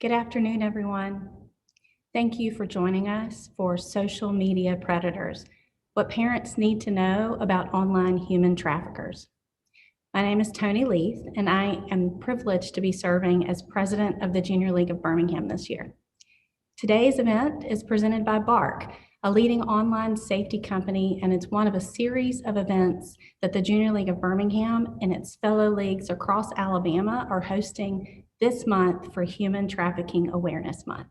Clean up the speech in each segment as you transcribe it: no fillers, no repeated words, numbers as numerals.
Good afternoon, everyone. Thank you for joining us for Social Media Predators, what parents need to know about online human traffickers. My name is Tony Leith, and I am privileged to be serving as president of the Junior League of Birmingham this year. Today's event is presented by Bark, a leading online safety company, and it's one of a series of events that the Junior League of Birmingham and its fellow leagues across Alabama are hosting this month for Human Trafficking Awareness Month.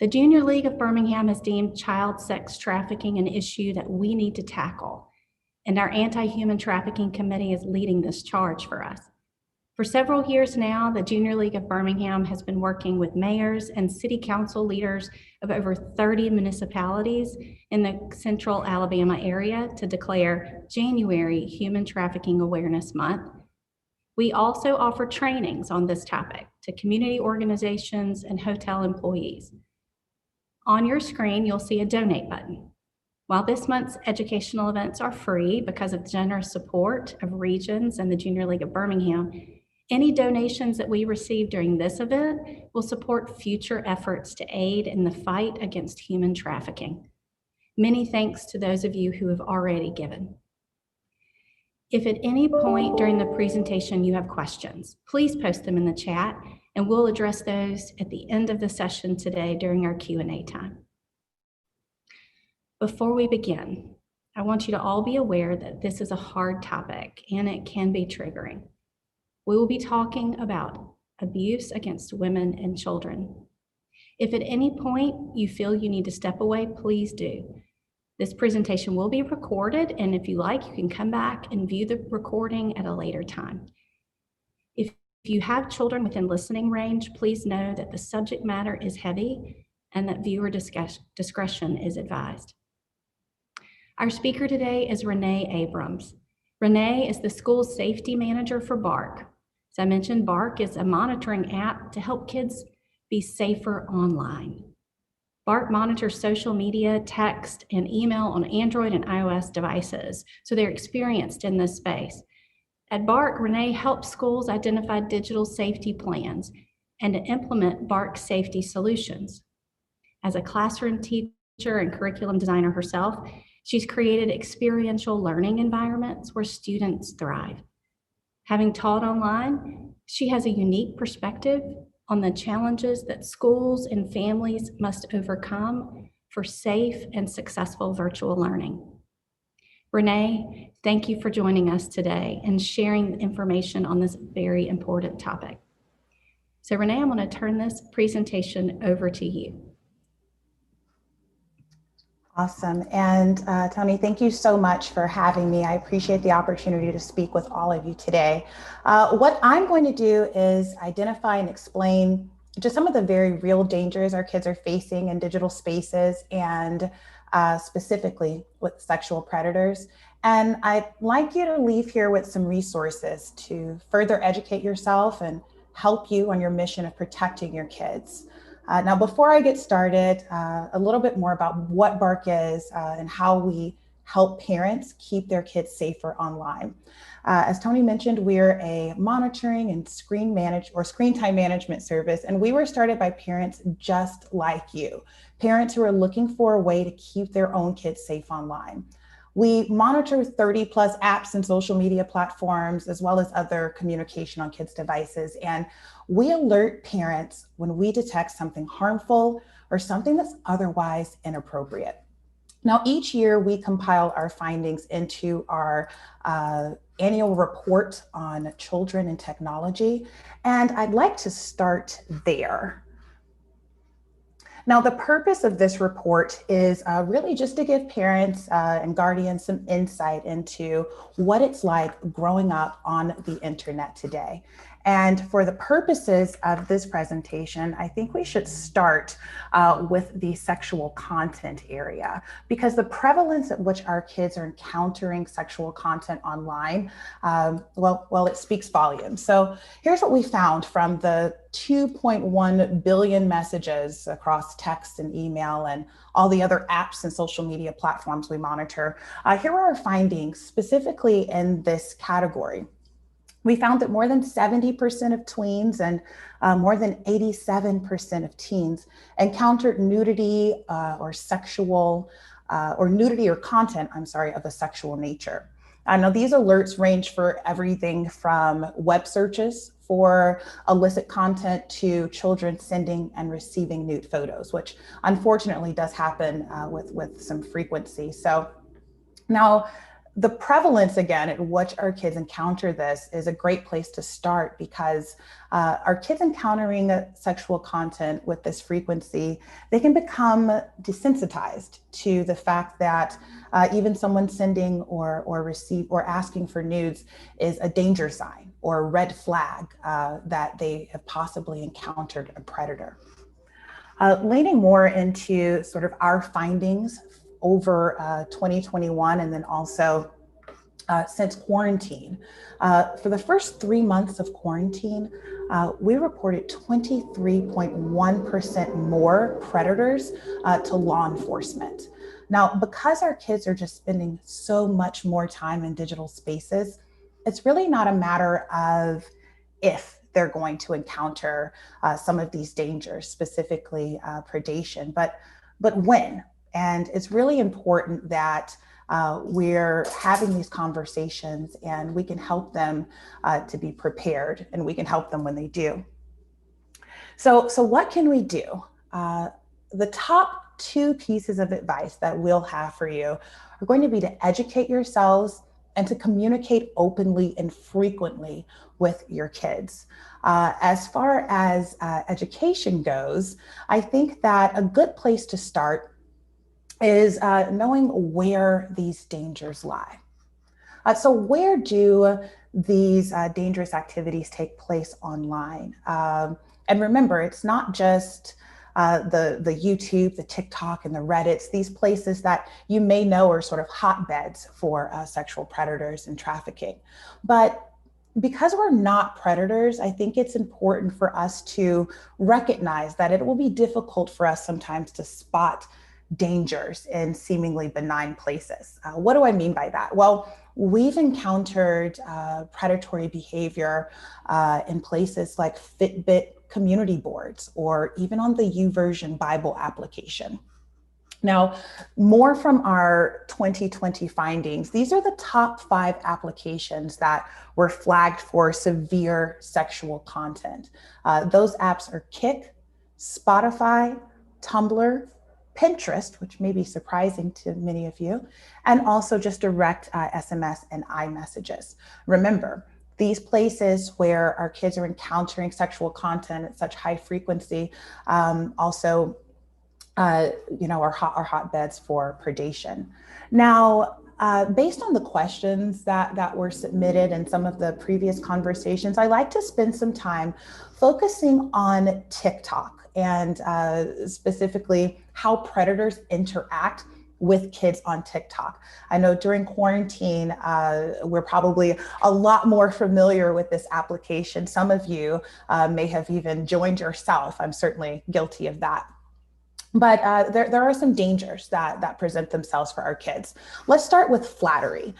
The Junior League of Birmingham has deemed child sex trafficking an issue that we need to tackle, and our Anti-Human Trafficking Committee is leading this charge for us. For several years now, the Junior League of Birmingham has been working with mayors and city council leaders of over 30 municipalities in the central Alabama area to declare January Human Trafficking Awareness Month. We also offer trainings on this topic to community organizations and hotel employees. On your screen, you'll see a donate button. While this month's educational events are free because of the generous support of Regions and the Junior League of Birmingham, any donations that we receive during this event will support future efforts to aid in the fight against human trafficking. Many thanks to those of you who have already given. If at any point during the presentation you have questions, please post them in the chat and we'll address those at the end of the session today during our Q&A time. Before we begin, I want you to all be aware that this is a hard topic and it can be triggering. We will be talking about abuse against women and children. If at any point you feel you need to step away, please do. This presentation will be recorded, and if you like, you can come back and view the recording at a later time. If you have children within listening range, please know that the subject matter is heavy and that viewer discretion is advised. Our speaker today is Renee Abrams. Renee is the school safety manager for Bark. As I mentioned, Bark is a monitoring app to help kids be safer online. Bark monitors social media, text, and email on Android and iOS devices, so they're experienced in this space. At Bark, Renee helps schools identify digital safety plans and to implement Bark safety solutions. As a classroom teacher and curriculum designer herself, she's created experiential learning environments where students thrive. Having taught online, she has a unique perspective on the challenges that schools and families must overcome for safe and successful virtual learning. Renee, thank you for joining us today and sharing information on this very important topic. So Renee, I'm going to turn this presentation over to you. Awesome. And Tony, thank you so much for having me. I appreciate the opportunity to speak with all of you today. What I'm going to do is identify and explain just some of the very real dangers our kids are facing in digital spaces and specifically with sexual predators. And I'd like you to leave here with some resources to further educate yourself and help you on your mission of protecting your kids. Now, before I get started, a little bit more about what Bark is and how we help parents keep their kids safer online. As Tony mentioned, we're a monitoring and screen time management service, and we were started by parents just like you, parents who are looking for a way to keep their own kids safe online. We monitor 30 plus apps and social media platforms, as well as other communication on kids' devices. And we alert parents when we detect something harmful or something that's otherwise inappropriate. Now, each year we compile our findings into our annual report on children and technology. And I'd like to start there. Now, the purpose of this report is really just to give parents and guardians some insight into what it's like growing up on the internet today. And for the purposes of this presentation, I think we should start with the sexual content area, because the prevalence at which our kids are encountering sexual content online, well, it speaks volumes. So here's what we found from the 2.1 billion messages across text and email and all the other apps and social media platforms we monitor. Here are our findings specifically in this category. We found that more than 70% of tweens and more than 87% of teens encountered nudity or nudity or content, of a sexual nature. Now, these alerts range for everything from web searches for illicit content to children sending and receiving nude photos, which unfortunately does happen with some frequency. So now, the prevalence, again, at which our kids encounter this is a great place to start, because our kids encountering sexual content with this frequency, they can become desensitized to the fact that even someone sending or asking for nudes is a danger sign or a red flag that they have possibly encountered a predator. Leaning more into sort of our findings over 2021 and then also since quarantine. For the first 3 months of quarantine, we reported 23.1% more predators to law enforcement. Now, because our kids are just spending so much more time in digital spaces, it's really not a matter of if they're going to encounter some of these dangers, specifically predation, but when. And it's really important that we're having these conversations and we can help them to be prepared, and we can help them when they do. So what can we do? The top 2 pieces of advice that we'll have for you are going to be to educate yourselves and to communicate openly and frequently with your kids. As far as education goes, I think that a good place to start is knowing where these dangers lie. So where do these dangerous activities take place online? And remember, it's not just the YouTube, the TikTok, and the Reddits, these places that you may know are sort of hotbeds for sexual predators and trafficking. But because we're not predators, I think it's important for us to recognize that it will be difficult for us sometimes to spot dangers in seemingly benign places. What do I mean by that? Well, we've encountered predatory behavior in places like Fitbit community boards or even on the YouVersion Bible application. Now, more from our 2020 findings, these are the top 5 applications that were flagged for severe sexual content. Those apps are Kik, Spotify, Tumblr, Pinterest, which may be surprising to many of you, and also just direct SMS and iMessages. Remember, these places where our kids are encountering sexual content at such high frequency also are hotbeds for predation. Now, based on the questions that were submitted and some of the previous conversations, I like to spend some time focusing on TikTok and specifically how predators interact with kids on TikTok. I know during quarantine, we're probably a lot more familiar with this application. Some of you may have even joined yourself. I'm certainly guilty of that. But there are some dangers that present themselves for our kids. Let's start with flattery.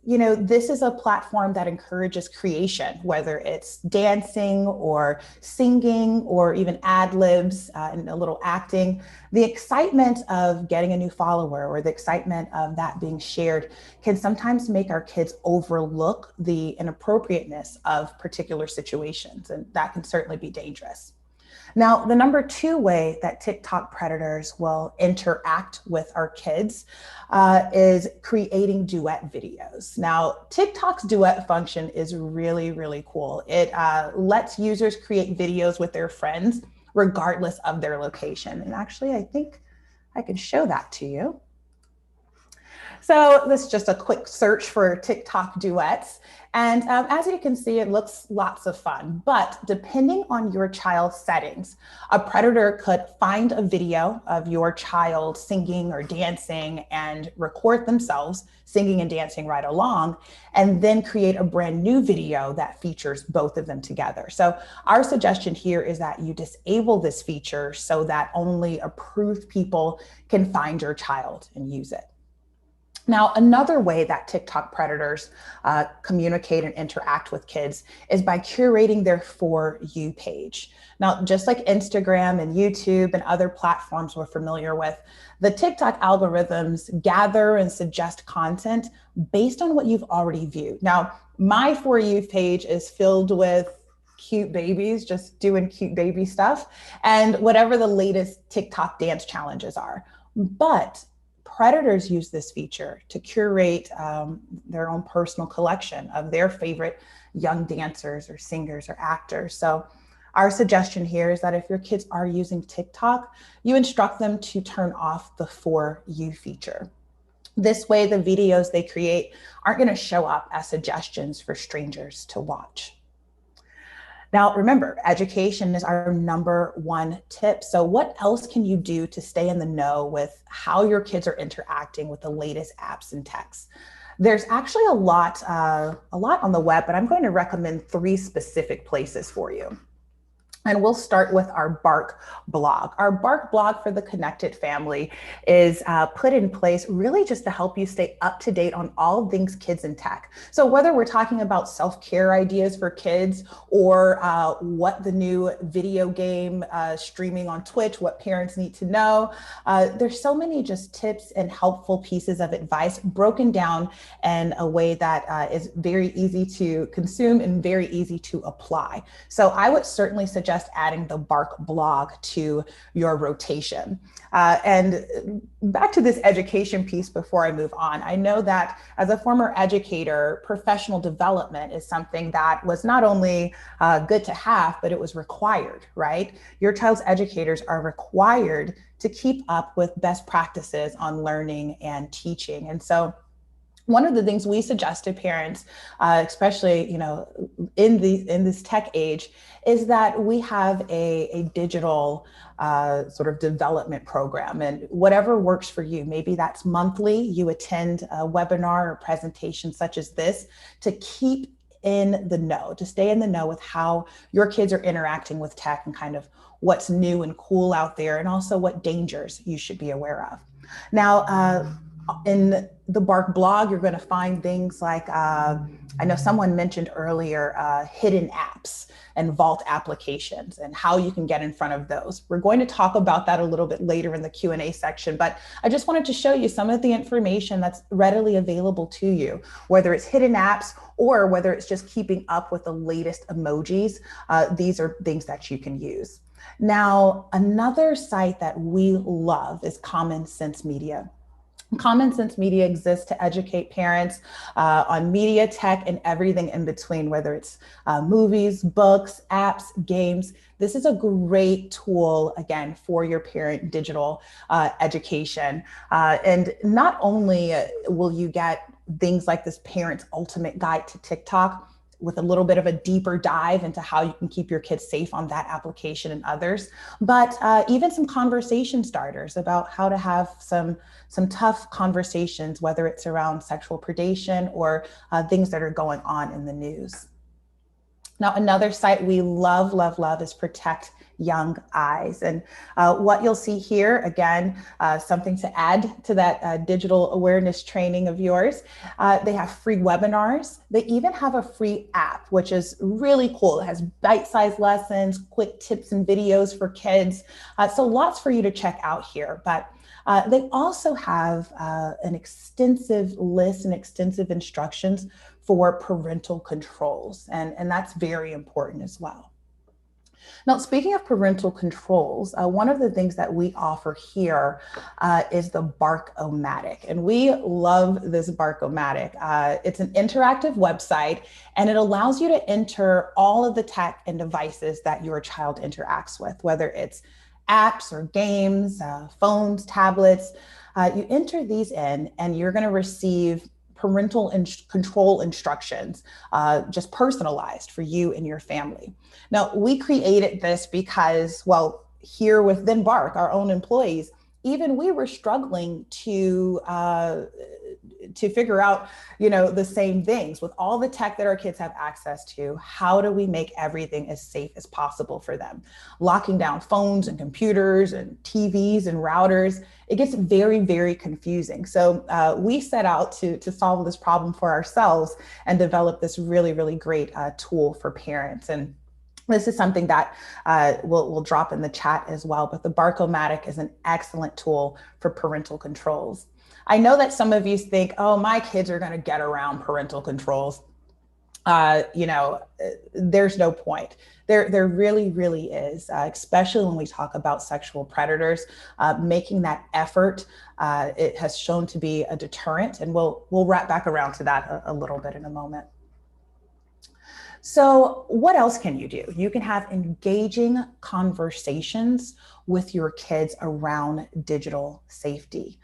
This is a platform that encourages creation, whether it's dancing or singing or even ad libs and a little acting. The excitement of getting a new follower or the excitement of that being shared can sometimes make our kids overlook the inappropriateness of particular situations, and that can certainly be dangerous. Now, the number 2 way that TikTok predators will interact with our kids is creating duet videos. Now, TikTok's duet function is really, really cool. It lets users create videos with their friends regardless of their location. And actually, I think I can show that to you. So this is just a quick search for TikTok duets. And as you can see, it looks lots of fun, but depending on your child's settings, a predator could find a video of your child singing or dancing and record themselves singing and dancing right along, and then create a brand new video that features both of them together. So our suggestion here is that you disable this feature so that only approved people can find your child and use it. Now, another way that TikTok predators communicate and interact with kids is by curating their For You page. Now, just like Instagram and YouTube and other platforms we're familiar with, the TikTok algorithms gather and suggest content based on what you've already viewed. Now, my For You page is filled with cute babies just doing cute baby stuff and whatever the latest TikTok dance challenges are. But predators use this feature to curate their own personal collection of their favorite young dancers or singers or actors. So our suggestion here is that if your kids are using TikTok, you instruct them to turn off the For You feature. This way, the videos they create aren't going to show up as suggestions for strangers to watch. Now, remember, education is our number one tip. So what else can you do to stay in the know with how your kids are interacting with the latest apps and techs? There's actually a lot on the web, but I'm going to recommend 3 specific places for you. And we'll start with our Bark blog. Our Bark blog for the Connected Family is put in place really just to help you stay up to date on all things kids and tech. So whether we're talking about self-care ideas for kids or what the new video game streaming on Twitch, what parents need to know, there's so many just tips and helpful pieces of advice broken down in a way that is very easy to consume and very easy to apply. So I would certainly suggest adding the Bark blog to your rotation. And back to this education piece before I move on, I know that as a former educator, professional development is something that was not only good to have, but it was required, right? Your child's educators are required to keep up with best practices on learning and teaching. And so one of the things we suggest to parents, especially in this tech age, is that we have a digital sort of development program, and whatever works for you. Maybe that's monthly. You attend a webinar or presentation such as this to keep in the know, to stay in the know with how your kids are interacting with tech and kind of what's new and cool out there, and also what dangers you should be aware of. Now, in the Bark blog, you're going to find things like, I know someone mentioned earlier, hidden apps and vault applications and how you can get in front of those. We're going to talk about that a little bit later in the Q&A section, but I just wanted to show you some of the information that's readily available to you, whether it's hidden apps or whether it's just keeping up with the latest emojis. These are things that you can use. Now, another site that we love is Common Sense Media. Common Sense Media exists to educate parents on media, tech, and everything in between, whether it's movies, books, apps, games. This is a great tool, again, for your parent digital education. And not only will you get things like this Parent's Ultimate Guide to TikTok, with a little bit of a deeper dive into how you can keep your kids safe on that application and others, but even some conversation starters about how to have some tough conversations, whether it's around sexual predation or things that are going on in the news. Now, another site we love is Protect Young Eyes. And what you'll see here, again, something to add to that digital awareness training of yours. They have free webinars. They even have a free app, which is really cool. It has bite-sized lessons, quick tips and videos for kids. So lots for you to check out here. But they also have an extensive list and extensive instructions for parental controls. And that's very important as well. Now, speaking of parental controls, one of the things that we offer here is the Bark-O-Matic, and we love this Bark-O-Matic. It's an interactive website, and it allows you to enter all of the tech and devices that your child interacts with, whether it's apps or games, phones, tablets. You enter these in, and you're going to receive parental control instructions, just personalized for you and your family. Now, we created this because, well, here within Bark, our own employees, even we were struggling to to figure out, the same things with all the tech that our kids have access to. How do we make everything as safe as possible for them? Locking down phones and computers and TVs and routers, it gets very, very confusing. So we set out to solve this problem for ourselves and develop this really, really great tool for parents. And this is something that we'll drop in the chat as well, but the Barcomatic is an excellent tool for parental controls. I know that some of you think, oh, my kids are going to get around parental controls. There's no point. There really, really is, especially when we talk about sexual predators. Making that effort, it has shown to be a deterrent, and we'll wrap back around to that a little bit in a moment. So what else can you do? You can have engaging conversations with your kids around digital safety.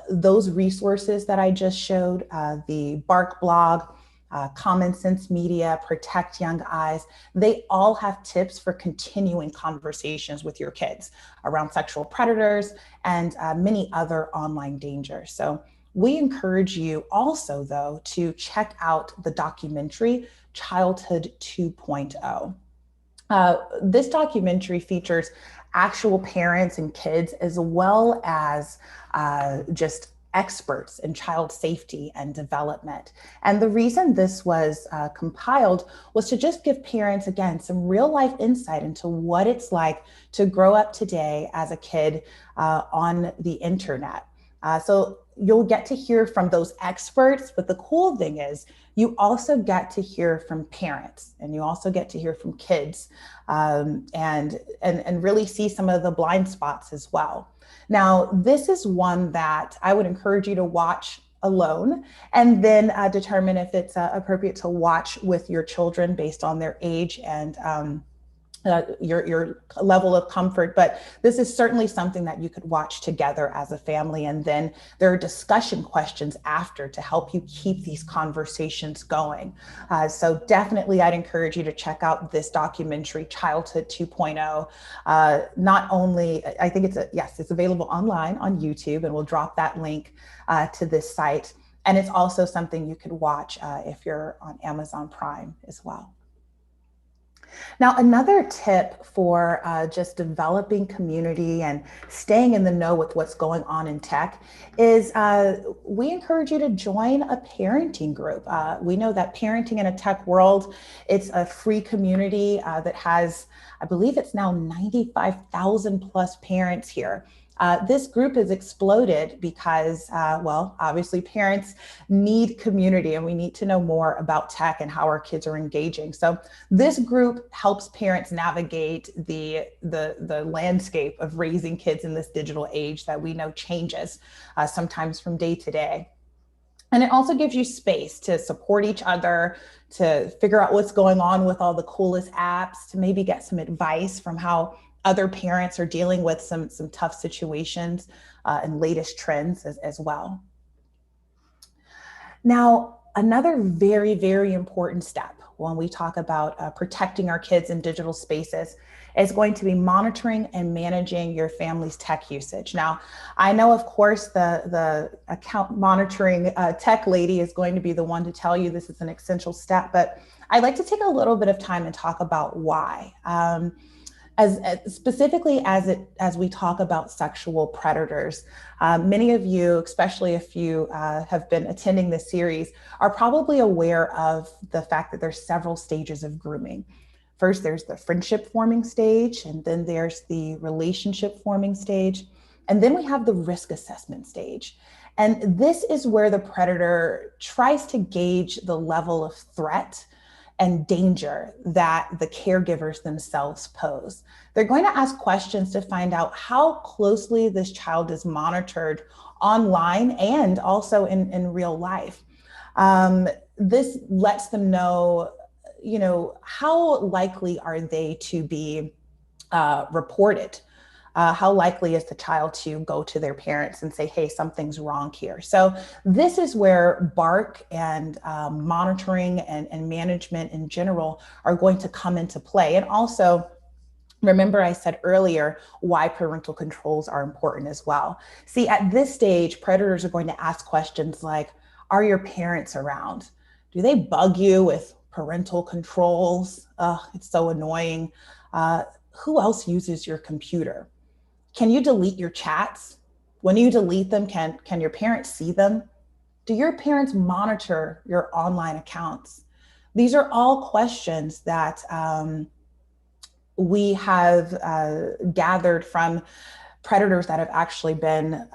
Those resources that I just showed, the Bark blog, Common Sense Media, Protect Young Eyes, they all have tips for continuing conversations with your kids around sexual predators and many other online dangers. So we encourage you also, though, to check out the documentary Childhood 2.0. This documentary features actual parents and kids, as well as just experts in child safety and development. And the reason this was compiled was to just give parents, again, some real life insight into what it's like to grow up today as a kid on the internet. So you'll get to hear from those experts, but the cool thing is you also get to hear from parents, and you also get to hear from kids, and really see some of the blind spots as well. Now, this is one that I would encourage you to watch alone, and then determine if it's appropriate to watch with your children based on their age and your level of comfort. But this is certainly something that you could watch together as a family. And then there are discussion questions after to help you keep these conversations going. So definitely I'd encourage you to check out this documentary, Childhood 2.0. Not only, I think it's available online on YouTube, and we'll drop that link to this site. And it's also something you could watch if you're on Amazon Prime as well. Now, another tip for just developing community and staying in the know with what's going on in tech is we encourage you to join a parenting group. We know that parenting in a tech world, it's a free community that has, I believe it's now 95,000 plus parents here. This group has exploded because, well, obviously parents need community, and we need to know more about tech and how our kids are engaging. So this group helps parents navigate the landscape of raising kids in this digital age that we know changes sometimes from day to day. And it also gives you space to support each other, to figure out what's going on with all the coolest apps, to maybe get some advice from how other parents are dealing with some tough situations and latest trends as well. Now, another very, very important step when we talk about protecting our kids in digital spaces is going to be monitoring and managing your family's tech usage. Now, I know, of course, the account monitoring tech lady is going to be the one to tell you this is an essential step, but I'd like to take a little bit of time and talk about why. Specifically as we talk about sexual predators, many of you, especially if you have been attending this series, are probably aware of the fact that there's several stages of grooming. First, there's the friendship forming stage, and then there's the relationship forming stage, and then we have the risk assessment stage. And this is where the predator tries to gauge the level of threat and danger that the caregivers themselves pose. They're going to ask questions to find out how closely this child is monitored online and also in real life. This lets them know, how likely are they to be reported? How likely is the child to go to their parents and say, hey, something's wrong here? So this is where Bark and monitoring and management in general are going to come into play. And also, remember I said earlier why parental controls are important as well. See, at this stage, predators are going to ask questions like, Are your parents around? Do they bug you with parental controls? It's so annoying. Who else uses your computer? Can you delete your chats? When you delete them, can your parents see them? Do your parents monitor your online accounts? These are all questions that we have gathered from predators that have actually been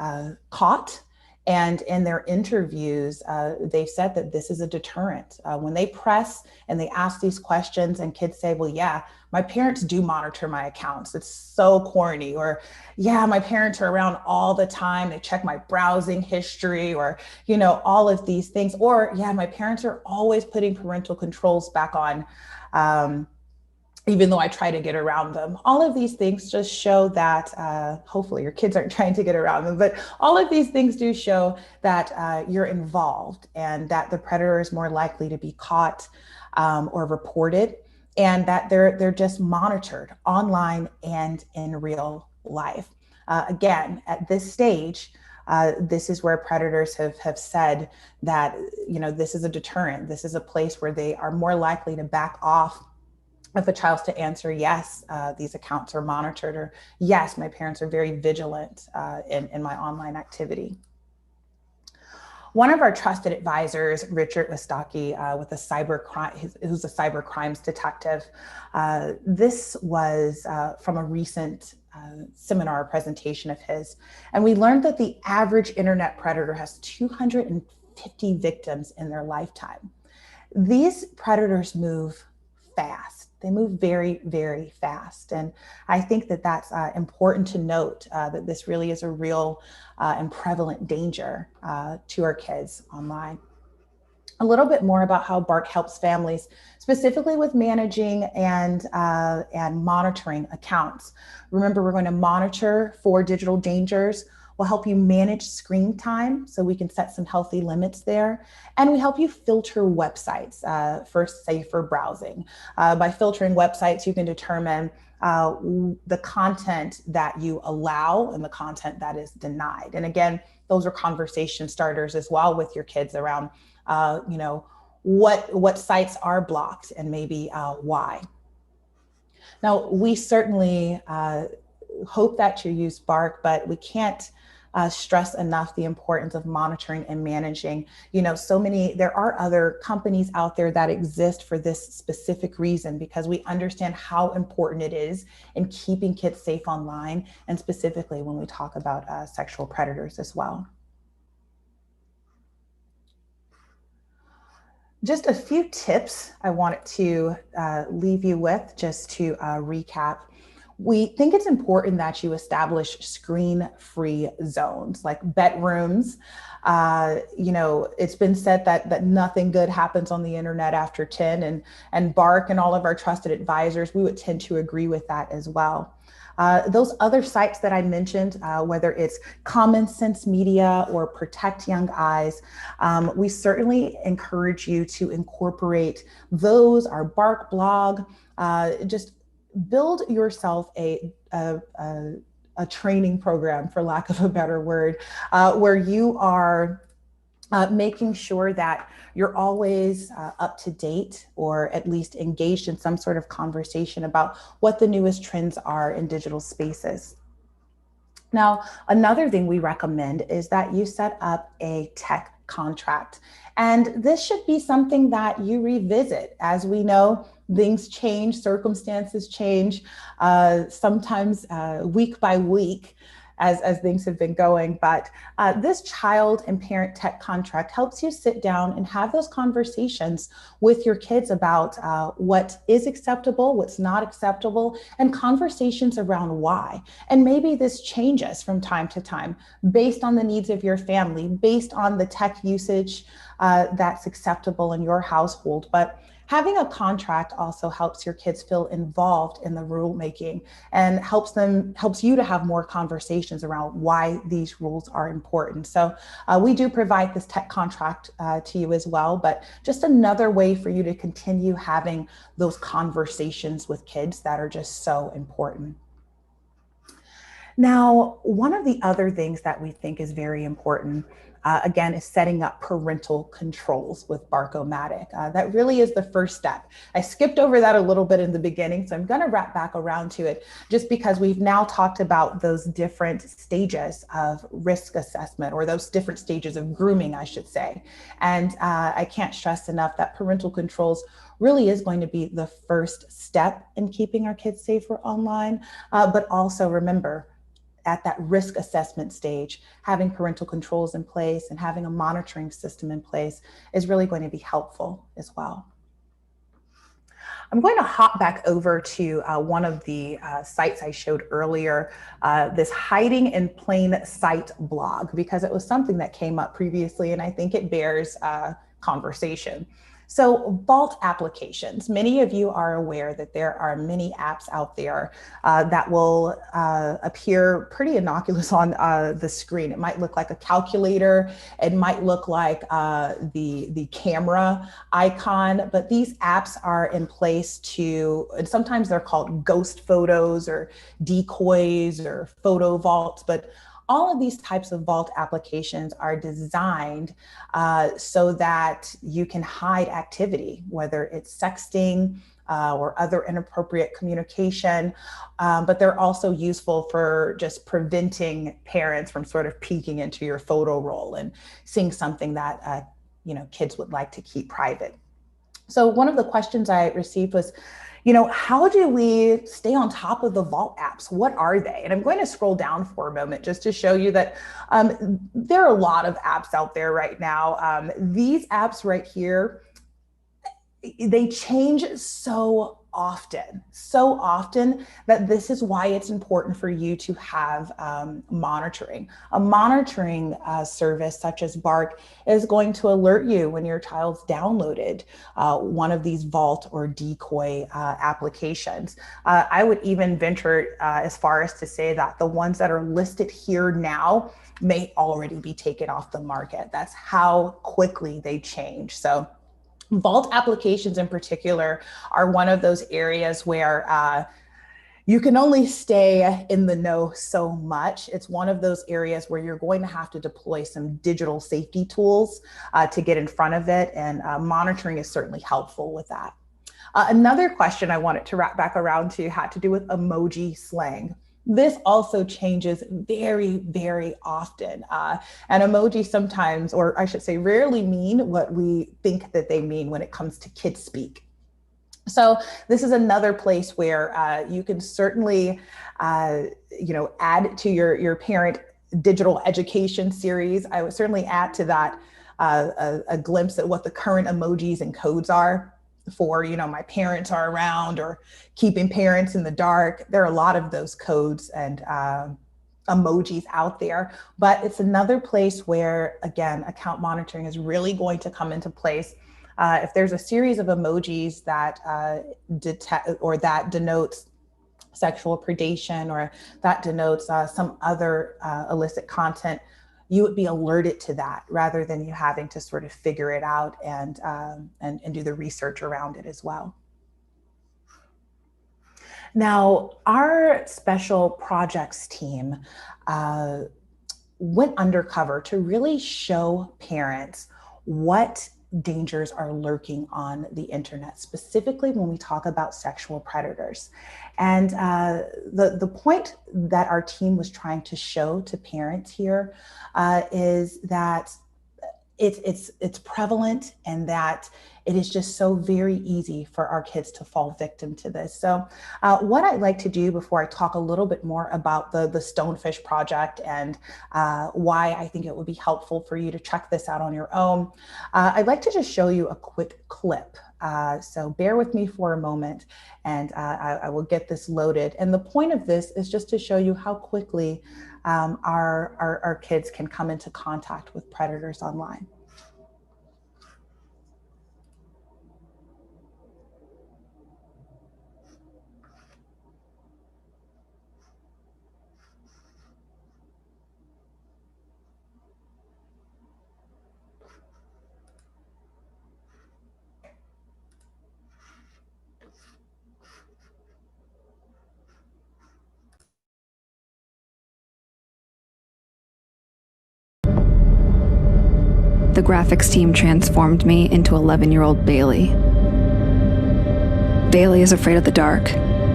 caught. And in their interviews, they've said that this is a deterrent. When they press and they ask these questions and kids say, well, yeah, my parents do monitor my accounts. It's so corny. Or, yeah, my parents are around all the time. They check my browsing history or, all of these things. Or, yeah, my parents are always putting parental controls back on. Even though I try to get around them. All of these things just show that, hopefully your kids aren't trying to get around them, but all of these things do show that you're involved and that the predator is more likely to be caught or reported, and that they're just monitored online and in real life. Again, at this stage, this is where predators have said that, this is a deterrent. This is a place where they are more likely to back off if a child's to answer, yes, these accounts are monitored, or yes, my parents are very vigilant in my online activity. One of our trusted advisors, Richard Wistocki, with a who's a cyber crimes detective, this was from a recent seminar presentation of his. And we learned that the average internet predator has 250 victims in their lifetime. These predators move fast. They move very, very fast. And I think that that's important to note, that this really is a real and prevalent danger to our kids online. A little bit more about how Bark helps families, specifically with managing and monitoring accounts. Remember, we're going to monitor for digital dangers. We'll help you manage screen time so we can set some healthy limits there. And we help you filter websites for safer browsing. By filtering websites, you can determine the content that you allow and the content that is denied. And again, those are conversation starters as well with your kids around, what sites are blocked and maybe why. Now, we certainly hope that you use Bark, but we can't stress enough the importance of monitoring and managing. There are other companies out there that exist for this specific reason, because we understand how important it is in keeping kids safe online, and specifically when we talk about sexual predators as well. Just a few tips I wanted to leave you with, just to recap. We think it's important that you establish screen-free zones, like bedrooms. It's been said that nothing good happens on the internet after 10, and Bark and all of our trusted advisors, we would tend to agree with that as well. Those other sites that I mentioned, whether it's Common Sense Media or Protect Young Eyes, we certainly encourage you to incorporate those, our Bark blog. Just build yourself a training program, for lack of a better word, where you are making sure that you're always up to date, or at least engaged in some sort of conversation about what the newest trends are in digital spaces. Now, another thing we recommend is that you set up a tech contract. And this should be something that you revisit. As we know, things change, circumstances change, sometimes week by week, as things have been going. But this child and parent tech contract helps you sit down and have those conversations with your kids about what is acceptable, what's not acceptable, and conversations around why. And maybe this changes from time to time based on the needs of your family, based on the tech usage that's acceptable in your household. But having a contract also helps your kids feel involved in the rulemaking, and helps you to have more conversations around why these rules are important. So we do provide this tech contract to you as well, but just another way for you to continue having those conversations with kids that are just so important. Now, one of the other things that we think is very important, again, is setting up parental controls with Bark-O-Matic. That really is the first step. I skipped over that a little bit in the beginning, so I'm going to wrap back around to it just because we've now talked about those different stages of risk assessment, or those different stages of grooming, I should say. And I can't stress enough that parental controls really is going to be the first step in keeping our kids safer online. But also remember, at that risk assessment stage, having parental controls in place and having a monitoring system in place is really going to be helpful as well. I'm going to hop back over to one of the sites I showed earlier, this hiding in plain sight blog, because it was something that came up previously and I think it bears conversation. So vault applications, many of you are aware that there are many apps out there that will appear pretty innocuous on the screen. It might look like a calculator. It might look like the camera icon, but these apps are in place to, and sometimes they're called ghost photos or decoys or photo vaults, but all of these types of vault applications are designed so that you can hide activity, whether it's sexting or other inappropriate communication. But they're also useful for just preventing parents from sort of peeking into your photo roll and seeing something that kids would like to keep private. So one of the questions I received was, how do we stay on top of the Vault apps? What are they? And I'm going to scroll down for a moment just to show you that there are a lot of apps out there right now. These apps right here, they change so often that this is why it's important for you to have monitoring. A monitoring service such as Bark is going to alert you when your child's downloaded one of these vault or decoy applications. I would even venture as far as to say that the ones that are listed here now may already be taken off the market. That's how quickly they change. So vault applications in particular are one of those areas where you can only stay in the know so much. It's one of those areas where you're going to have to deploy some digital safety tools to get in front of it, and monitoring is certainly helpful with that. Another question I wanted to wrap back around to had to do with emoji slang. This also changes very, very often. And emoji sometimes, or I should say rarely, mean what we think that they mean when it comes to kid speak. So this is another place where you can certainly, add to your parent digital education series. I would certainly add to that a glimpse at what the current emojis and codes are for, my parents are around, or keeping parents in the dark. There are a lot of those codes and emojis out there, but it's another place where, again, account monitoring is really going to come into place. If there's a series of emojis that detect or that denotes sexual predation, or that denotes some other illicit content, you would be alerted to that rather than you having to sort of figure it out and do the research around it as well. Now, our special projects team went undercover to really show parents what dangers are lurking on the internet, specifically when we talk about sexual predators. And the point that our team was trying to show to parents here is that it's prevalent, and that it is just so very easy for our kids to fall victim to this. So what I'd like to do before I talk a little bit more about the Stonefish Project and why I think it would be helpful for you to check this out on your own, I'd like to just show you a quick clip. So bear with me for a moment, and I will get this loaded. And the point of this is just to show you how quickly our kids can come into contact with predators online. the graphics team transformed me into 11-year-old Bailey. Bailey is afraid of the dark.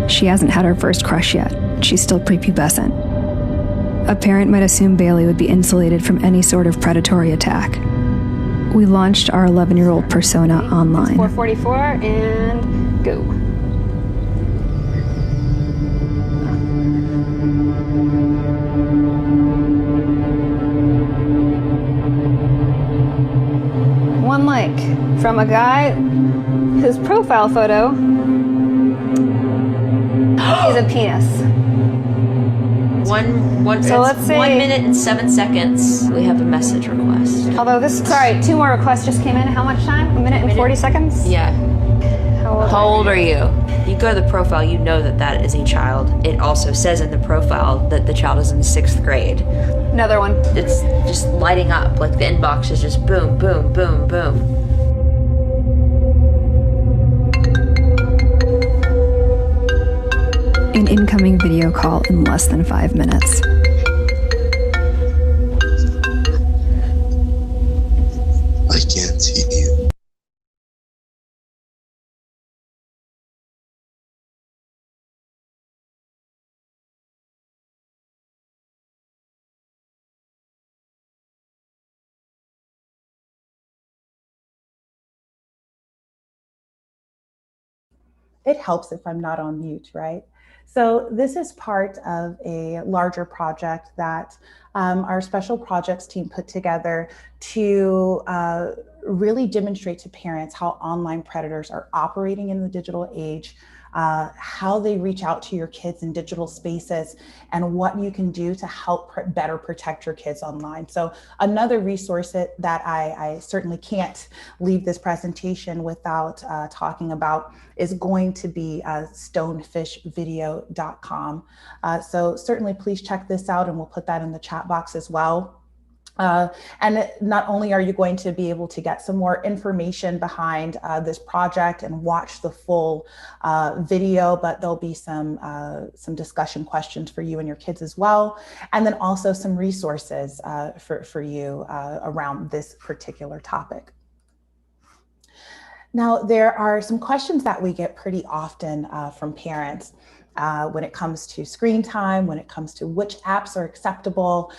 She hasn't had her first crush yet. She's still prepubescent. A parent might assume Bailey would be insulated from any sort of predatory attack. We launched our 11-year-old persona online. 444 and go. One like from a guy whose profile photo is a penis. So let's say 1 minute and 7 seconds. We have a message request. Although sorry, 2 more requests just came in. How much time? A minute and 40 seconds? Yeah. How old are you? You go to the profile, you know that is a child. It also says in the profile that the child is in 6th grade. Another one. It's just lighting up, like the inbox is just boom, boom, boom, boom. An incoming video call in less than 5 minutes. I can't see you. It helps if I'm not on mute, right? So this is part of a larger project that our special projects team put together to really demonstrate to parents how online predators are operating in the digital age, how they reach out to your kids in digital spaces, and what you can do to help better protect your kids online. So another resource that I certainly can't leave this presentation without talking about is going to be stonefishvideo.com. So certainly please check this out, and we'll put that in the chat box as well. And not only are you going to be able to get some more information behind this project and watch the full video, but there'll be some discussion questions for you and your kids as well. And then also some resources for you around this particular topic. Now, there are some questions that we get pretty often from parents when it comes to screen time, when it comes to which apps are acceptable.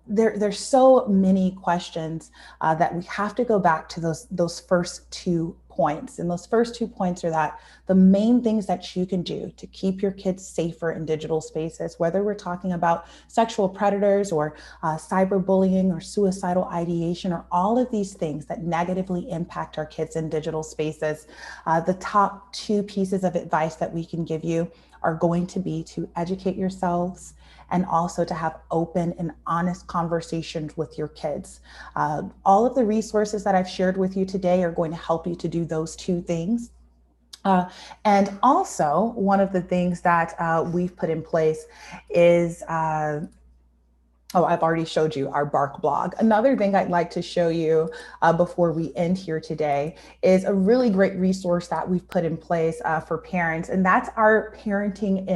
There's so many questions that we have to go back to those first 2 points. And those first 2 points are that the main things that you can do to keep your kids safer in digital spaces, whether we're talking about sexual predators or cyberbullying or suicidal ideation, or all of these things that negatively impact our kids in digital spaces, the top 2 pieces of advice that we can give you are going to be to educate yourselves and also to have open and honest conversations with your kids. All of the resources that I've shared with you today are going to help you to do those 2 things. And also, one of the things that we've put in place is, I've already showed you our Bark blog. Another thing I'd like to show you before we end here today is a really great resource that we've put in place for parents, and that's our Parenting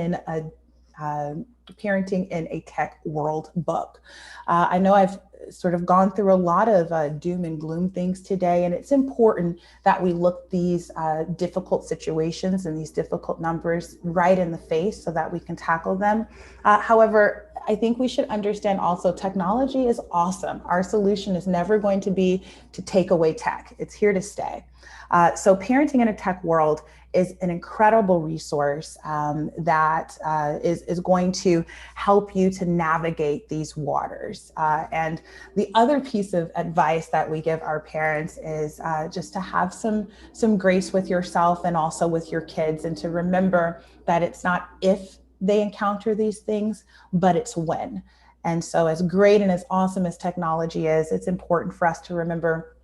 in a Tech World book. I know I've sort of gone through a lot of doom and gloom things today, and it's important that we look these difficult situations and these difficult numbers right in the face so that we can tackle them. However, I think we should understand also technology is awesome. Our solution is never going to be to take away tech. It's here to stay. So Parenting in a Tech World is an incredible resource that is going to help you to navigate these waters. And the other piece of advice that we give our parents is just to have some grace with yourself and also with your kids, and to remember that it's not if they encounter these things, but it's when. And so as great and as awesome as technology is, it's important for us to remember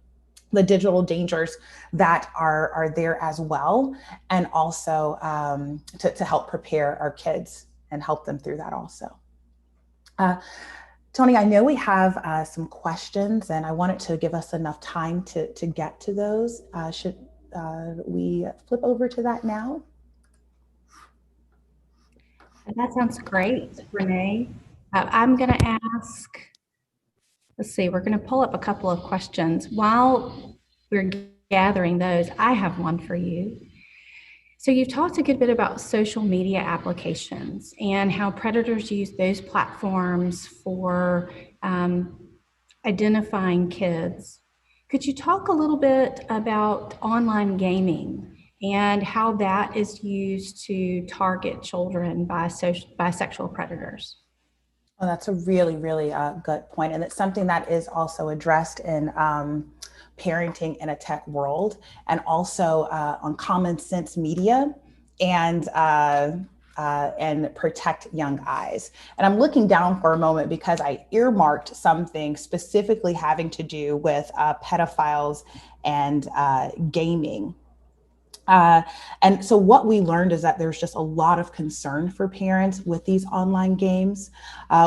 the digital dangers that are there as well, and also to help prepare our kids and help them through that also. Tony, I know we have some questions, and I wanted to give us enough time to get to those. Should we flip over to that now? That sounds great, Renee. I'm going to ask Let's see, we're going to pull up a couple of questions. While we're gathering those, I have one for you. So you've talked a good bit about social media applications and how predators use those platforms for identifying kids. Could you talk a little bit about online gaming and how that is used to target children by sexual predators? Well, that's a really, really good point. And it's something that is also addressed in parenting in a tech world, and also on Common Sense Media and Protect Young Eyes. And I'm looking down for a moment because I earmarked something specifically having to do with pedophiles and gaming. Uh, and so what we learned is that there's just a lot of concern for parents with these online games,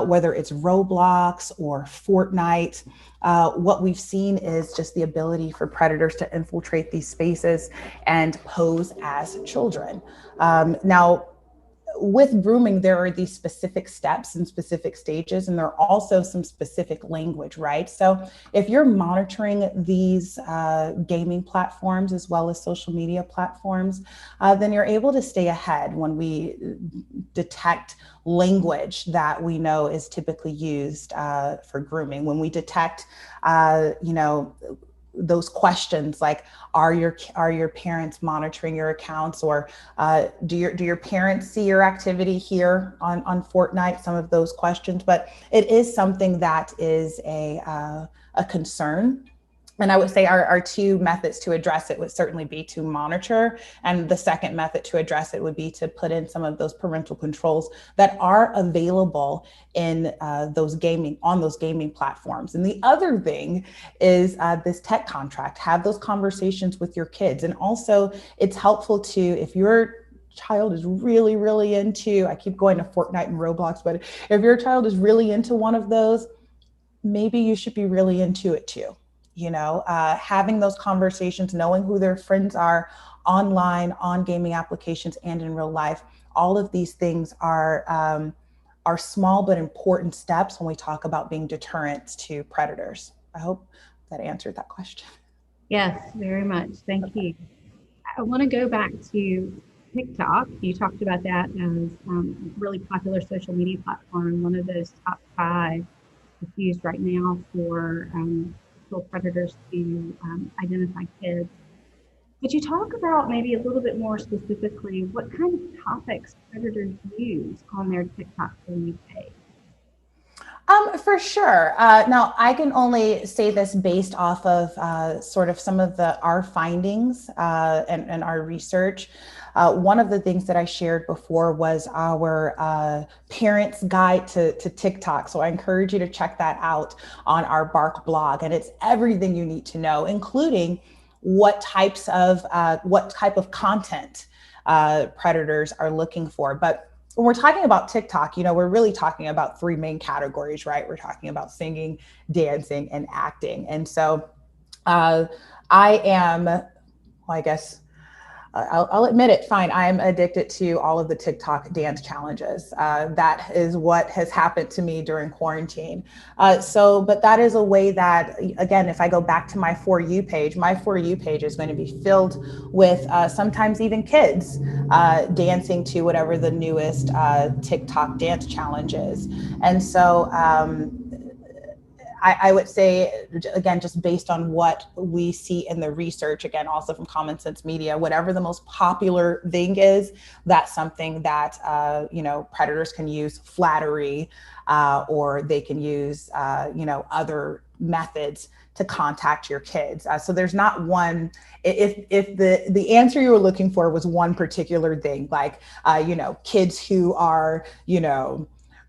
whether it's Roblox or Fortnite. What we've seen is just the ability for predators to infiltrate these spaces and pose as children. Now, with grooming, there are these specific steps and specific stages, and there are also some specific language, right? So if you're monitoring these gaming platforms as well as social media platforms, then you're able to stay ahead when we detect language that we know is typically used for grooming. When we detect, those questions like, are your parents monitoring your accounts, or do your parents see your activity here on Fortnite? Some of those questions, but it is something that is a concern. And I would say our two methods to address it would certainly be to monitor. And the second method to address it would be to put in some of those parental controls that are available in those gaming platforms. And the other thing is this tech contract, have those conversations with your kids. And also it's helpful to, if your child is really, really into, I keep going to Fortnite and Roblox, but if your child is really into one of those, maybe you should be really into it too. Having those conversations, knowing who their friends are online, on gaming applications, and in real life. All of these things are small but important steps when we talk about being deterrents to predators. I hope that answered that question. Yes, very much. Thank you. I want to go back to TikTok. You talked about that as really popular social media platform, one of those top 5 that's used right now for predators to identify kids. Could you talk about maybe a little bit more specifically what kind of topics predators use on their TikTok for you page? For sure. Now, I can only say this based off of sort of some of our findings and our research. One of the things that I shared before was our parents' guide to TikTok. So I encourage you to check that out on our Bark blog. And it's everything you need to know, including what type of content predators are looking for. But when we're talking about TikTok, we're really talking about 3 main categories, right? We're talking about singing, dancing, and acting. And so I am, well, I guess, I'll admit it, fine. I'm addicted to all of the TikTok dance challenges. That is what has happened to me during quarantine. But that is a way that, again, if I go back to my For You page is going to be filled with sometimes even kids dancing to whatever the newest TikTok dance challenge is. And so, I would say, again, just based on what we see in the research, again, also from Common Sense Media, whatever the most popular thing is, that's something that, predators can use flattery or they can use, other methods to contact your kids. So there's not one, if the answer you were looking for was one particular thing, like, kids who are,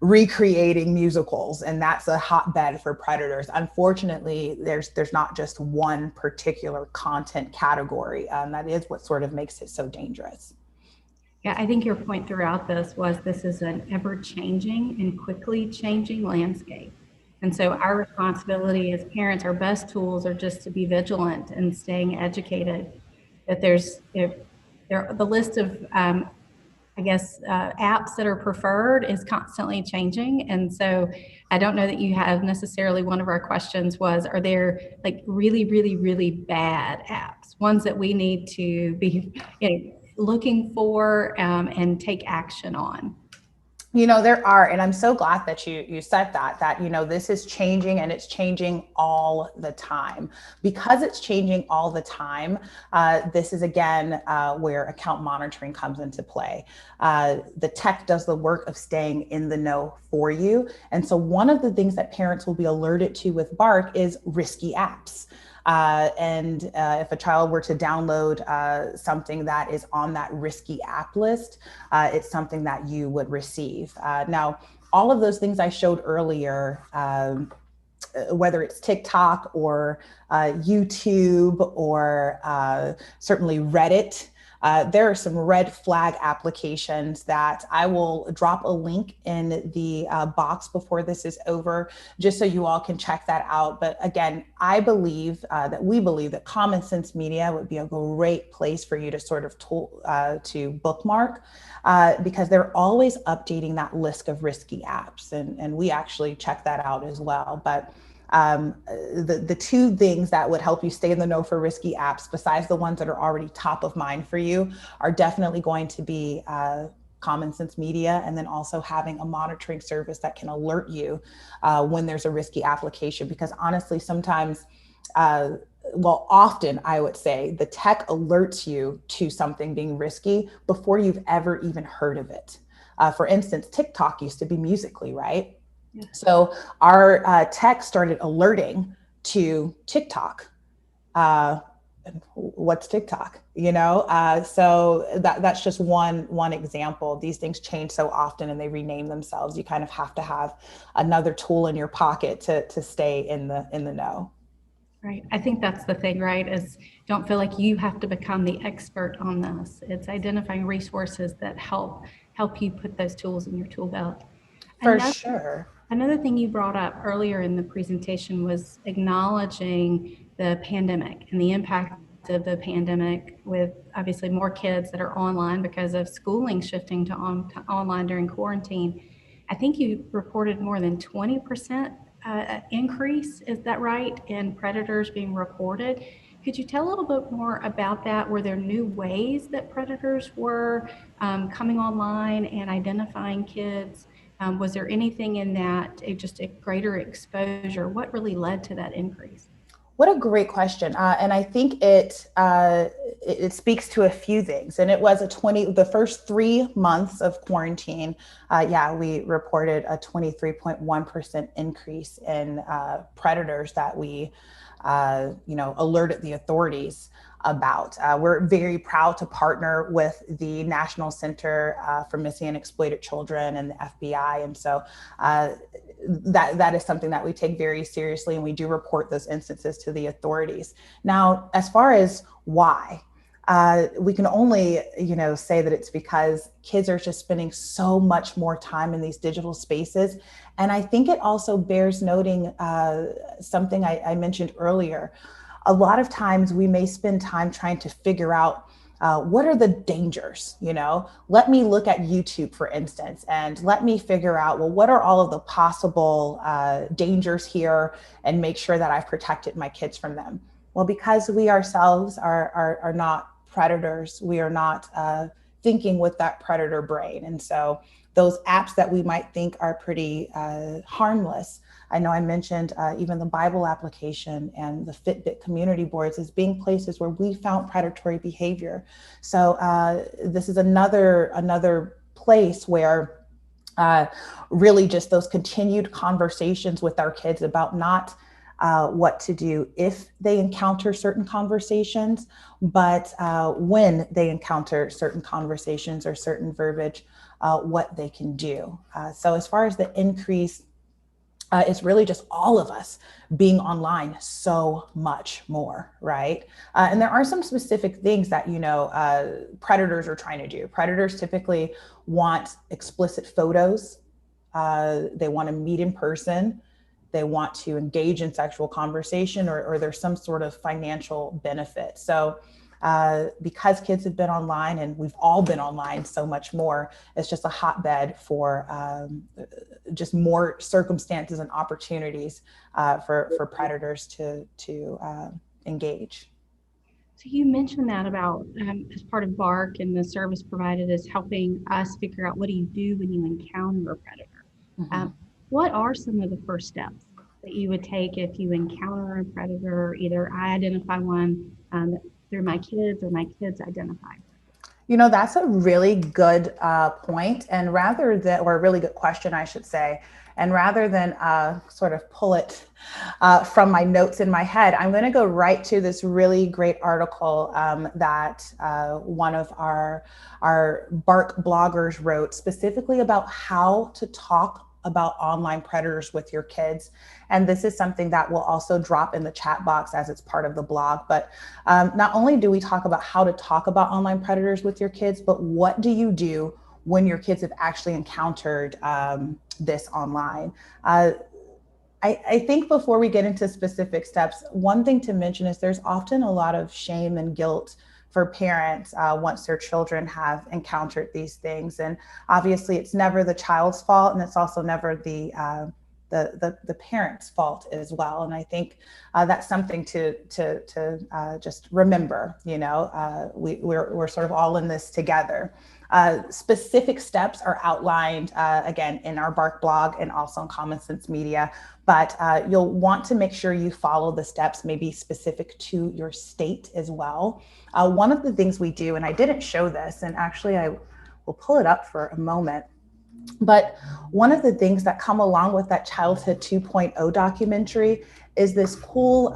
recreating musicals, and that's a hotbed for predators. Unfortunately, there's not just one particular content category. That is what sort of makes it so dangerous. Yeah, I think your point throughout this is an ever-changing and quickly changing landscape. And so our responsibility as parents, our best tools are just to be vigilant and staying educated. That the list of I guess, apps that are preferred is constantly changing. And so I don't know that you have necessarily, one of our questions was, are there like really, really, really bad apps, ones that we need to be looking for and take action on? There are, and I'm so glad that you said that this is changing, and it's changing all the time. Because it's changing all the time, this is again where account monitoring comes into play. The tech does the work of staying in the know for you. And so one of the things that parents will be alerted to with Bark is risky apps. And if a child were to download something that is on that risky app list, it's something that you would receive. Now, all of those things I showed earlier, whether it's TikTok or YouTube or certainly Reddit, there are some red flag applications that I will drop a link in the box before this is over, just so you all can check that out. But again, I believe we believe that Common Sense Media would be a great place for you to sort of to bookmark, because they're always updating that list of risky apps. And we actually check that out as well. But the two things that would help you stay in the know for risky apps, besides the ones that are already top of mind for you, are definitely going to be Common Sense Media, and then also having a monitoring service that can alert you when there's a risky application. Because honestly, sometimes, often I would say the tech alerts you to something being risky before you've ever even heard of it. For instance, TikTok used to be Musical.ly, right? Yeah. So our tech started alerting to TikTok. What's TikTok? So that's just one example. These things change so often and they rename themselves. You kind of have to have another tool in your pocket to stay in the know. Right. I think that's the thing, right? Is don't feel like you have to become the expert on this. It's identifying resources that help you put those tools in your tool belt. For sure. Another thing you brought up earlier in the presentation was acknowledging the pandemic and the impact of the pandemic, with obviously more kids that are online because of schooling shifting to online during quarantine. I think you reported more than 20% increase, is that right, in predators being reported? Could you tell a little bit more about that? Were there new ways that predators were coming online and identifying kids? Was there anything in that, just a greater exposure? What really led to that increase? What a great question. And I think it speaks to a few things. And it was the first 3 months of quarantine, we reported a 23.1% increase in predators that we, alerted the authorities about. We're very proud to partner with the National Center for Missing and Exploited Children and the FBI. And so that is something that we take very seriously, and we do report those instances to the authorities. Now, as far as why, we can only, say that it's because kids are just spending so much more time in these digital spaces. And I think it also bears noting something I mentioned earlier. A lot of times we may spend time trying to figure out what are the dangers. Let me look at YouTube, for instance, and let me figure out, well, what are all of the possible dangers here, and make sure that I've protected my kids from them. Well, because we ourselves are not predators, we are not thinking with that predator brain. And so those apps that we might think are pretty harmless, I know I mentioned even the Bible application and the Fitbit community boards as being places where we found predatory behavior. So this is another place where really just those continued conversations with our kids about not what to do if they encounter certain conversations, but when they encounter certain conversations or certain verbiage, what they can do. So as far as the increase, it's really just all of us being online so much more, right? And there are some specific things that, predators are trying to do. Predators typically want explicit photos. They want to meet in person. They want to engage in sexual conversation, or there's some sort of financial benefit. So because kids have been online and we've all been online so much more, it's just a hotbed for just more circumstances and opportunities for predators to engage. So you mentioned that about as part of BARC and the service provided is helping us figure out what do you do when you encounter a predator. Mhm. What are some of the first steps that you would take if you encounter a predator? Either I identify one through my kids or my kids identify. You know, that's a really good point, and rather than, or a really good question, I should say, and rather than sort of pull it from my notes in my head, I'm going to go right to this really great article that one of our BARC bloggers wrote specifically about how to talk about online predators with your kids. And this is something that will also drop in the chat box as it's part of the blog. But not only do we talk about how to talk about online predators with your kids, but what do you do when your kids have actually encountered this online? I think before we get into specific steps, one thing to mention is there's often a lot of shame and guilt for parents once their children have encountered these things. And obviously it's never the child's fault, and it's also never the parent's fault as well. And I think that's something to just remember. You know, we're sort of all in this together. Specific steps are outlined again in our BARC blog and also in Common Sense Media, but you'll want to make sure you follow the steps maybe specific to your state as well. One of the things we do, and I didn't show this, and actually I will pull it up for a moment, but one of the things that come along with that Childhood 2.0 documentary is this cool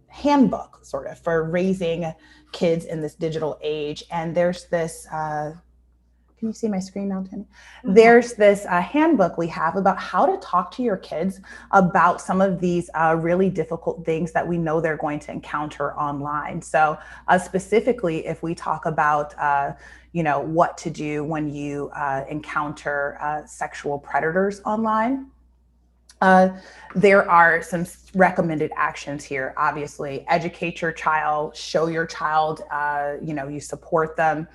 handbook sort of for raising kids in this digital age. And there's this, can you see my screen now, Tony? Mm-hmm. There's this handbook we have about how to talk to your kids about some of these really difficult things that we know they're going to encounter online. So specifically, if we talk about you know, what to do when you encounter sexual predators online. There are some recommended actions here. Obviously, educate your child, show your child, you know, you support them.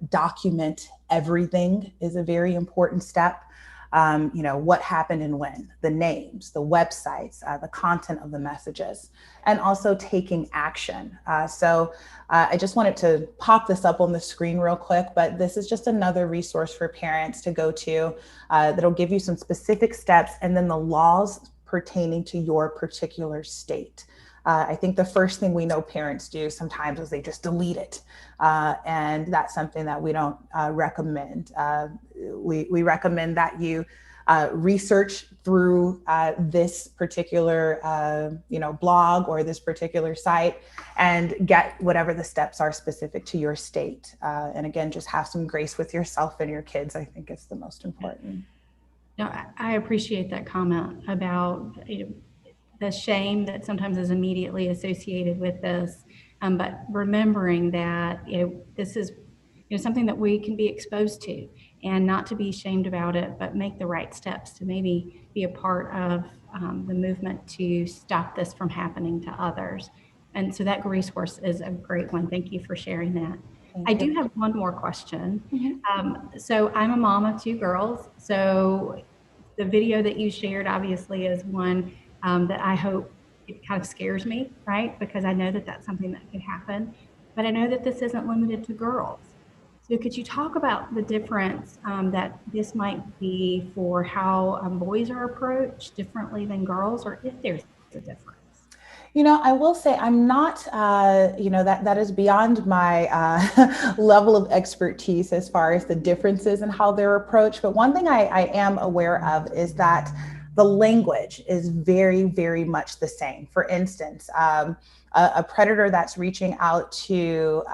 Document everything is a very important step. You know, what happened and when, the names, the websites, the content of the messages, and also taking action. I just wanted to pop this up on the screen real quick, but this is just another resource for parents to go to that'll give you some specific steps and then the laws pertaining to your particular state. I think the first thing we know parents do sometimes is they just delete it. And that's something that we don't recommend. We recommend that you research through this particular you know, blog or this particular site and get whatever the steps are specific to your state. And again, just have some grace with yourself and your kids. I think it's the most important. No, I appreciate that comment about, you know, the shame that sometimes is immediately associated with this, but remembering that, you know, this is, you know, something that we can be exposed to, and not to be ashamed about it, but make the right steps to maybe be a part of the movement to stop this from happening to others. And so that resource is a great one. Thank you for sharing that. I do have one more question. Mm-hmm. So I'm a mom of 2 girls. So the video that you shared obviously is one that I hope it kind of scares me, right? Because I know that that's something that could happen, but I know that this isn't limited to girls. So could you talk about the difference that this might be for how boys are approached differently than girls, or if there's a difference? You know, I will say I'm not, you know, that is beyond my level of expertise as far as the differences in how they're approached. But one thing I am aware of is that the language is very, very much the same. For instance, a predator that's reaching out to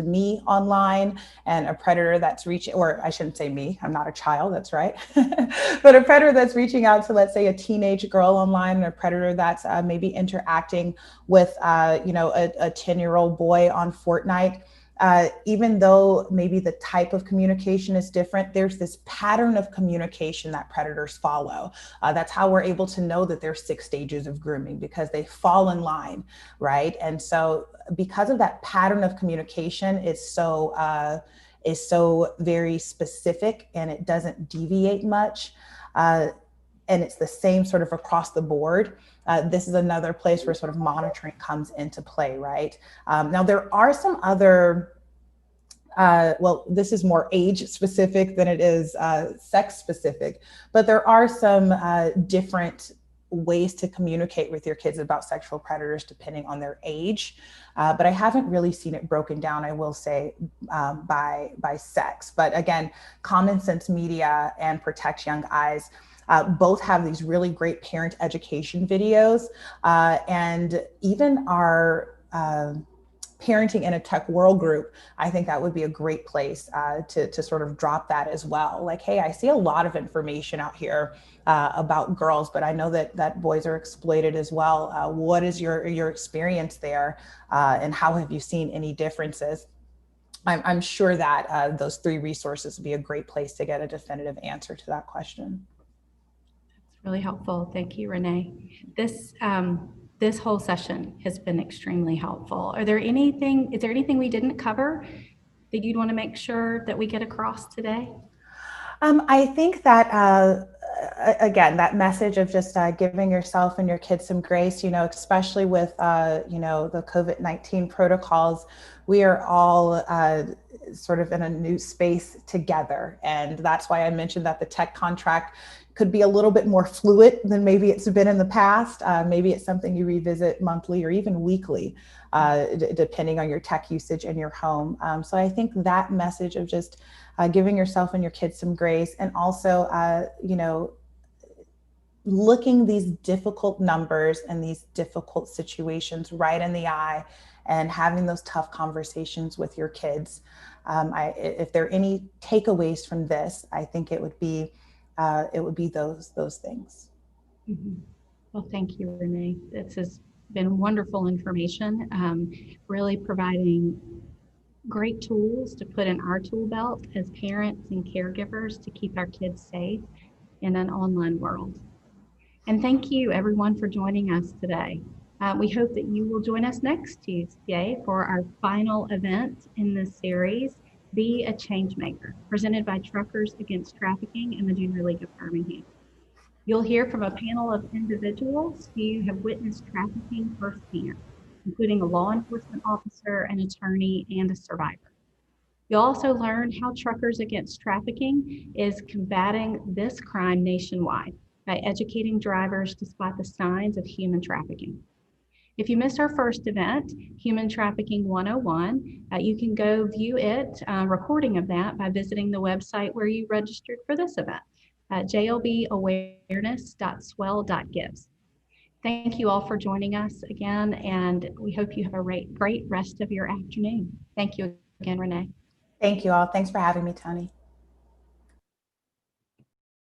me online, and a predator that's reaching, or I shouldn't say me, I'm not a child, that's right. But a predator that's reaching out to, let's say, a teenage girl online, and a predator that's maybe interacting with, you know, a 10-year-old boy on Fortnite. Even though maybe the type of communication is different, there's this pattern of communication that predators follow. That's how we're able to know that there's 6 stages of grooming, because they fall in line, right? And so because of that pattern of communication is so very specific, and it doesn't deviate much. And it's the same sort of across the board. This is another place where sort of monitoring comes into play, right? Now, there are some other, well, this is more age specific than it is sex specific, but there are some different ways to communicate with your kids about sexual predators depending on their age. But I haven't really seen it broken down, I will say, by sex. But again, Common Sense Media and Protect Young Eyes both have these really great parent education videos, and even our Parenting in a Tech World group, I think that would be a great place to sort of drop that as well. Like, hey, I see a lot of information out here about girls, but I know that boys are exploited as well. What is your experience there, and how have you seen any differences? I'm sure that those 3 resources would be a great place to get a definitive answer to that question. Really helpful. Thank you, Renee. This whole session has been extremely helpful. Is there anything we didn't cover that you'd want to make sure that we get across today? I think that, again, that message of just giving yourself and your kids some grace, especially with, the COVID-19 protocols, we are all sort of in a new space together. And that's why I mentioned that the tech contract could be a little bit more fluid than maybe it's been in the past. Maybe it's something you revisit monthly or even weekly, depending on your tech usage in your home. So I think that message of just giving yourself and your kids some grace, and also, looking these difficult numbers and these difficult situations right in the eye and having those tough conversations with your kids. If there are any takeaways from this, I think it would be those things. Mm-hmm. Well, thank you, Renee. This has been wonderful information, really providing great tools to put in our tool belt as parents and caregivers to keep our kids safe in an online world. And thank you, everyone, for joining us today. We hope that you will join us next Tuesday for our final event in this series, Be a Changemaker, presented by Truckers Against Trafficking and the Junior League of Birmingham. You'll hear from a panel of individuals who have witnessed trafficking firsthand, including a law enforcement officer, an attorney, and a survivor. You'll also learn how Truckers Against Trafficking is combating this crime nationwide by educating drivers to spot the signs of human trafficking. If you missed our first event, Human Trafficking 101, you can go view it, recording of that, by visiting the website where you registered for this event, jlbawareness.swell.gives. Thank you all for joining us again, and we hope you have a great rest of your afternoon. Thank you again, Renee. Thank you all. Thanks for having me, Tony.